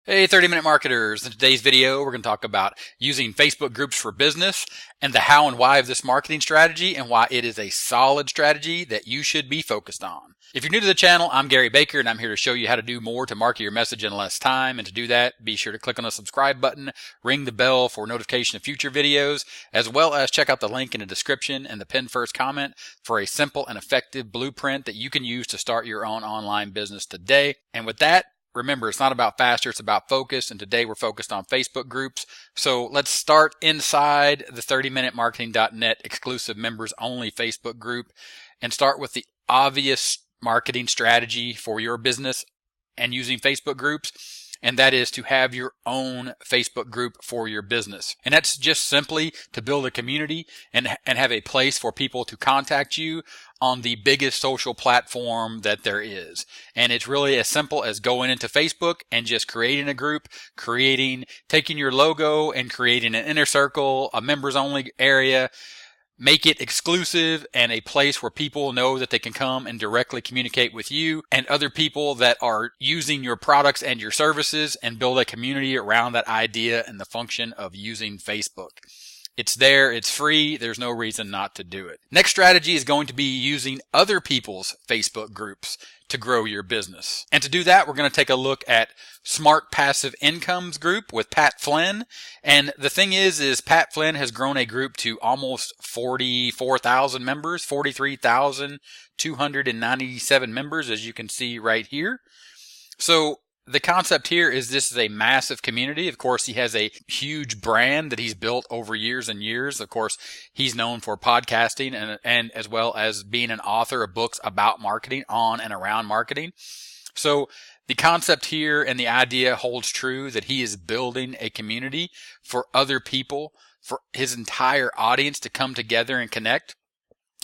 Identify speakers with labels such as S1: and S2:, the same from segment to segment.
S1: Hey, 30-minute marketers. In today's video, we're going to talk about using Facebook groups for business and the how and why of this marketing strategy and why it is a solid strategy that you should be focused on. If you're new to the channel, I'm Gary Baker and I'm here to show you how to do more to market your message in less time. And to do that, be sure to click on the subscribe button, ring the bell for notification of future videos, as well as check out the link in the description and the pinned first comment for a simple and effective blueprint that you can use to start your own online business today. And with that, remember, it's not about faster, it's about focus, and today we're focused on Facebook groups. So let's start inside the 30minutemarketing.net exclusive members only Facebook group and start with the obvious marketing strategy for your business and using Facebook groups. And that is to have your own Facebook group for your business. And that's just simply to build a community and have a place for people to contact you on the biggest social platform that there is. And it's really as simple as going into Facebook and just creating a group, taking your logo and creating an inner circle, a members only area, make it exclusive and a place where people know that they can come and directly communicate with you and other people that are using your products and your services, and build a community around that idea and the function of using Facebook. It's there, it's free, there's no reason not to do it. Next strategy is going to be using other people's Facebook groups to grow your business. And to do that, we're going to take a look at Smart Passive Income's group with Pat Flynn. And the thing is Pat Flynn has grown a group to almost 44,000 members, 43,297 members, as you can see right here. So the concept here is this is a massive community. Of course, he has a huge brand that he's built over years and years. Of course, he's known for podcasting and as well as being an author of books about marketing, on and around marketing. So the concept here and the idea holds true that he is building a community for other people, for his entire audience to come together and connect.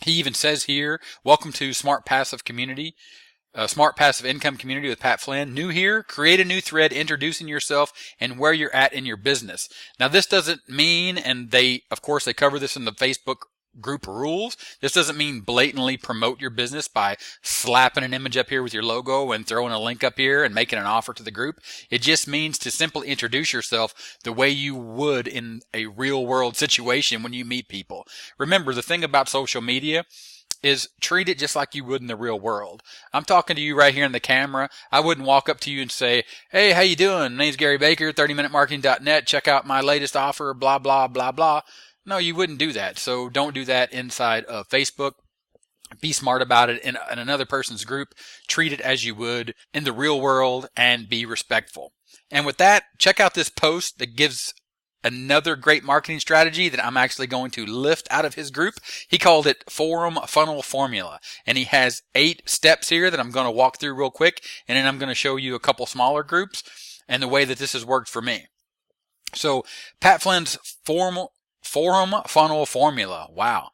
S1: He even says here, welcome to Smart Passive Community. Smart Passive Income Community with Pat Flynn. New here, create a new thread introducing yourself and where you're at in your business. Now, this doesn't mean, and of course, they cover this in the Facebook group rules, this doesn't mean blatantly promote your business by slapping an image up here with your logo and throwing a link up here and making an offer to the group. It just means to simply introduce yourself the way you would in a real world situation when you meet people. Remember, the thing about social media is treat it just like you would in the real world. I'm talking to you right here in the camera. I wouldn't walk up to you and say, hey, how you doing? My name's Gary Baker, 30minutemarketing.net. Check out my latest offer, blah, blah, blah, blah. No, you wouldn't do that. So don't do that inside of Facebook. Be smart about it in another person's group. Treat it as you would in the real world and be respectful. And with that, check out this post that gives another great marketing strategy that I'm actually going to lift out of his group. He called it Forum Funnel Formula. And he has 8 steps here that I'm going to walk through real quick. And then I'm going to show you a couple smaller groups and the way that this has worked for me. So Pat Flynn's Forum Funnel Formula. Wow.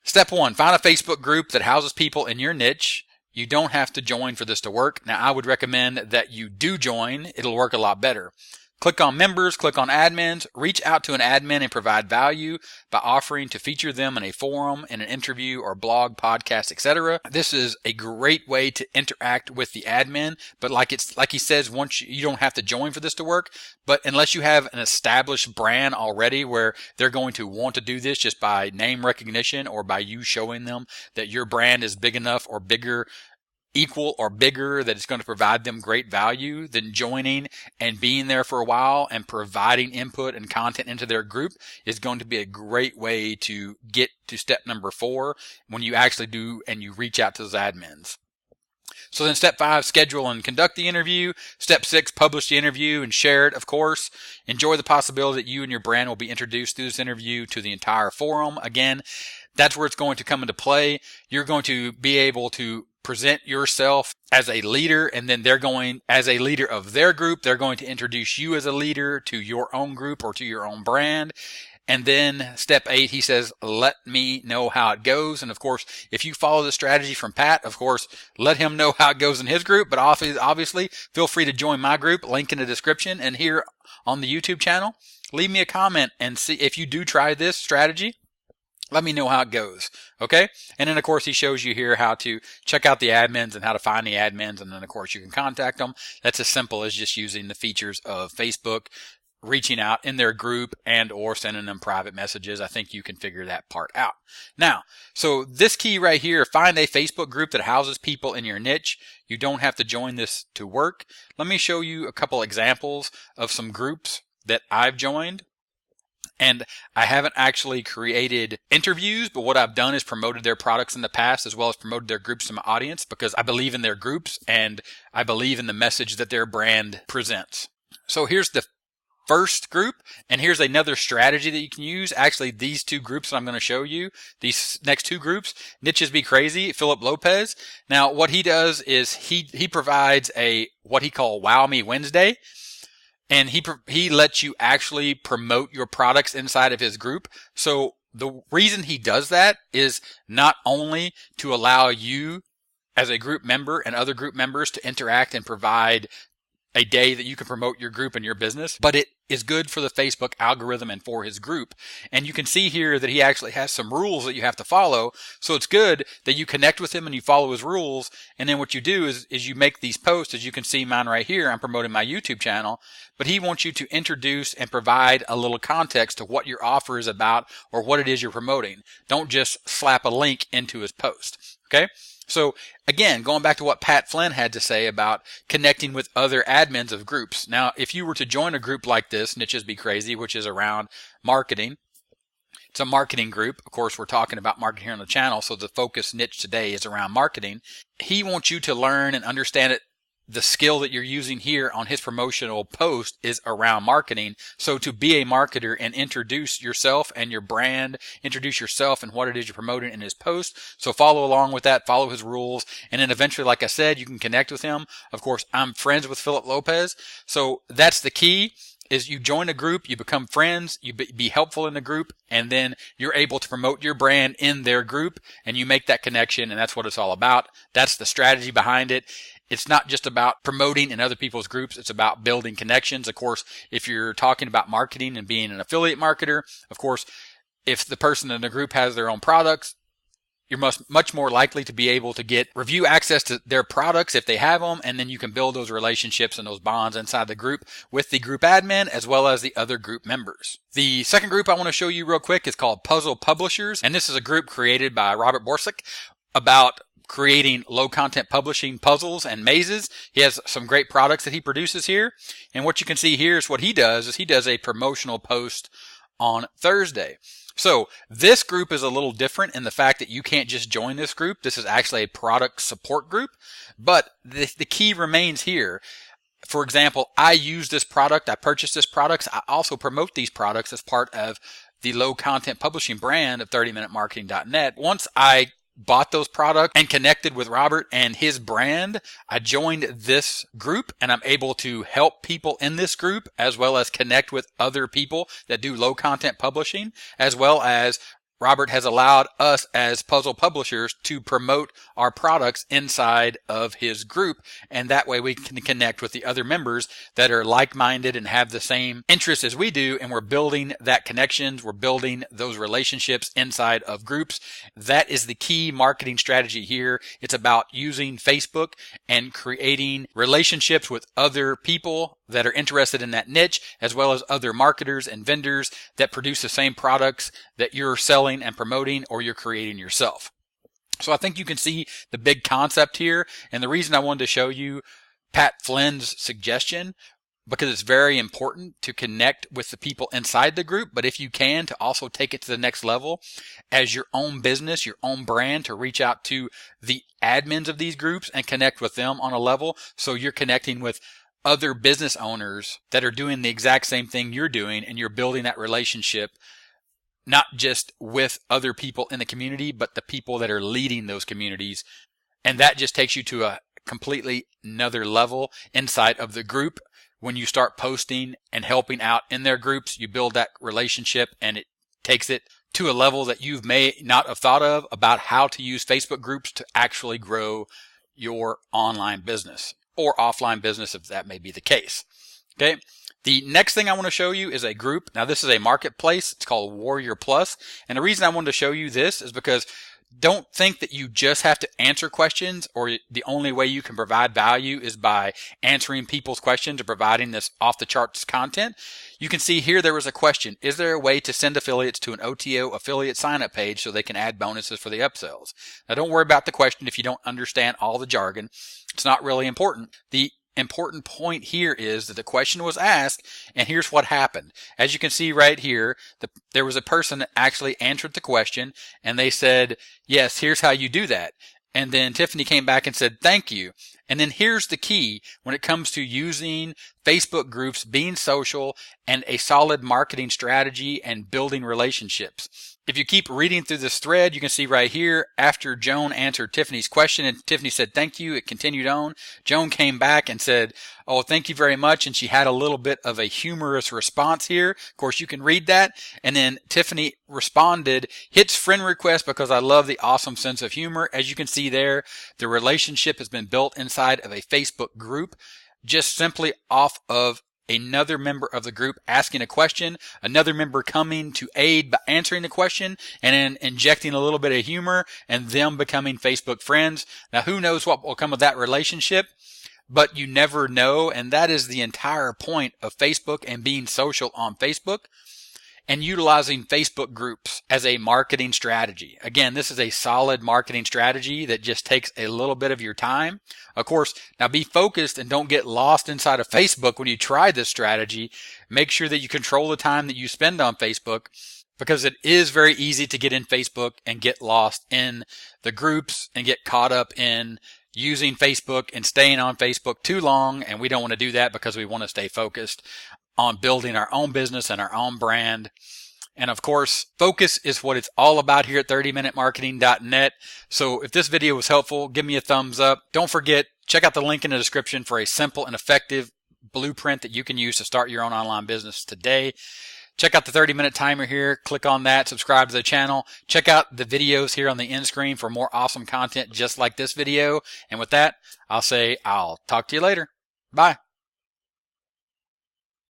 S1: Step 1, find a Facebook group that houses people in your niche. You don't have to join for this to work. Now, I would recommend that you do join. It'll work a lot better. Click on members, click on admins, reach out to an admin and provide value by offering to feature them in a forum, in an interview or blog, podcast, etc. This is a great way to interact with the admin, but like he says, once you don't have to join for this to work, but unless you have an established brand already where they're going to want to do this just by name recognition or by you showing them that your brand is big enough or bigger, equal or bigger, that it's going to provide them great value, then joining and being there for a while and providing input and content into their group is going to be a great way to get to step number 4 when you actually do and you reach out to those admins. So then step 5, schedule and conduct the interview. Step 6, publish the interview and share it, of course. Enjoy the possibility that you and your brand will be introduced through this interview to the entire forum. Again, that's where it's going to come into play. You're going to be able to present yourself as a leader, and then as a leader of their group, they're going to introduce you as a leader to your own group or to your own brand. And then step 8, he says, let me know how it goes. And of course, if you follow the strategy from Pat, of course, let him know how it goes in his group. But obviously, feel free to join my group, link in the description. And here on the YouTube channel, leave me a comment and see if you do try this strategy. Let me know how it goes. Okay. And then of course he shows you here how to check out the admins and how to find the admins. And then of course you can contact them. That's as simple as just using the features of Facebook, reaching out in their group and or sending them private messages. I think you can figure that part out. Now, so this key right here, find a Facebook group that houses people in your niche. You don't have to join this to work. Let me show you a couple examples of some groups that I've joined. And I haven't actually created interviews, but what I've done is promoted their products in the past as well as promoted their groups to my audience because I believe in their groups and I believe in the message that their brand presents. So here's the first group, and here's another strategy that you can use. Actually, these two groups that I'm going to show you, these next two groups, Niches Be Crazy, Philip Lopez. Now, what he does is he provides a what he call Wow Me Wednesday. And he lets you actually promote your products inside of his group. So the reason he does that is not only to allow you as a group member and other group members to interact and provide a day that you can promote your group and your business, but it is good for the Facebook algorithm and for his group. And you can see here that he actually has some rules that you have to follow. So it's good that you connect with him and you follow his rules. And then what you do is you make these posts. As you can see mine right here, I'm promoting my YouTube channel, but he wants you to introduce and provide a little context to what your offer is about or what it is you're promoting. Don't just slap a link into his post. Okay. So again, going back to what Pat Flynn had to say about connecting with other admins of groups. Now, if you were to join a group like this, Niches Be Crazy, which is around marketing, it's a marketing group. Of course, we're talking about marketing here on the channel, so the focus niche today is around marketing. He wants you to learn and understand it. The skill that you're using here on his promotional post is around marketing. So to be a marketer and introduce yourself and your brand, introduce yourself and what it is you're promoting in his post. So follow along with that, follow his rules. And then eventually, like I said, you can connect with him. Of course, I'm friends with Philip Lopez. So that's the key. Is you join a group, you become friends, you be helpful in the group, and then you're able to promote your brand in their group, and you make that connection, and that's what it's all about. That's the strategy behind it. It's not just about promoting in other people's groups. It's about building connections. Of course, if you're talking about marketing and being an affiliate marketer, of course, if the person in the group has their own products, you're much more likely to be able to get review access to their products if they have them, and then you can build those relationships and those bonds inside the group with the group admin as well as the other group members. The second group I want to show you real quick is called Puzzle Publishers, and this is a group created by Robert Borsick about creating low content publishing puzzles and mazes. He has some great products that he produces here. And what you can see here is what he does is he does a promotional post on Thursday. So this group is a little different in the fact that you can't just join this group. This is actually a product support group, but the key remains here. For example, I use this product. I purchased this product. I also promote these products as part of the low content publishing brand of 30minutemarketing.net. Once I bought those products and connected with Robert and his brand, I joined this group and I'm able to help people in this group as well as connect with other people that do low content publishing, as well as Robert has allowed us as puzzle publishers to promote our products inside of his group. And that way we can connect with the other members that are like-minded and have the same interests as we do. And we're building that connections. We're building those relationships inside of groups. That is the key marketing strategy here. It's about using Facebook and creating relationships with other people that are interested in that niche, as well as other marketers and vendors that produce the same products that you're selling and promoting or you're creating yourself. So I think you can see the big concept here. And the reason I wanted to show you Pat Flynn's suggestion, because it's very important to connect with the people inside the group, but if you can, to also take it to the next level as your own business, your own brand, to reach out to the admins of these groups and connect with them on a level. So you're connecting with other business owners that are doing the exact same thing you're doing, and you're building that relationship not just with other people in the community, but the people that are leading those communities. And that just takes you to a completely another level inside of the group. When you start posting and helping out in their groups, you build that relationship, and it takes it to a level that you may not have thought of about how to use Facebook groups to actually grow your online business or offline business, if that may be the case. Okay. The next thing I want to show you is a group. Now this is a marketplace. It's called Warrior Plus. And the reason I wanted to show you this is because don't think that you just have to answer questions, or the only way you can provide value is by answering people's questions or providing this off the charts content. You can see here there was a question. Is there a way to send affiliates to an OTO affiliate sign-up page so they can add bonuses for the upsells? Now don't worry about the question if you don't understand all the jargon. It's not really important. The important point here is that the question was asked, and here's what happened. As you can see right here, there was a person that actually answered the question, and they said, yes, here's how you do that. And then Tiffany came back and said, thank you. And then here's the key when it comes to using Facebook groups, being social, and a solid marketing strategy and building relationships. If you keep reading through this thread, you can see right here, after Joan answered Tiffany's question and Tiffany said, thank you, it continued on. Joan came back and said, oh, thank you very much. And she had a little bit of a humorous response here. Of course, you can read that. And then Tiffany responded, hits friend request because I love the awesome sense of humor. As you can see there, the relationship has been built inside of a Facebook group, just simply off of another member of the group asking a question, another member coming to aid by answering the question, and then injecting a little bit of humor, and them becoming Facebook friends. Now, who knows what will come of that relationship, but you never know, and that is the entire point of Facebook and being social on Facebook and utilizing Facebook groups as a marketing strategy. Again, this is a solid marketing strategy that just takes a little bit of your time. Of course, now be focused and don't get lost inside of Facebook when you try this strategy. Make sure that you control the time that you spend on Facebook, because it is very easy to get in Facebook and get lost in the groups and get caught up in using Facebook and staying on Facebook too long. And we don't want to do that because we want to stay focused on building our own business and our own brand. And of course, focus is what it's all about here at 30minutemarketing.net. So if this video was helpful, give me a thumbs up. Don't forget, check out the link in the description for a simple and effective blueprint that you can use to start your own online business today. Check out the 30-minute timer here. Click on that. Subscribe to the channel. Check out the videos here on the end screen for more awesome content just like this video. And with that, I'll say I'll talk to you later. Bye.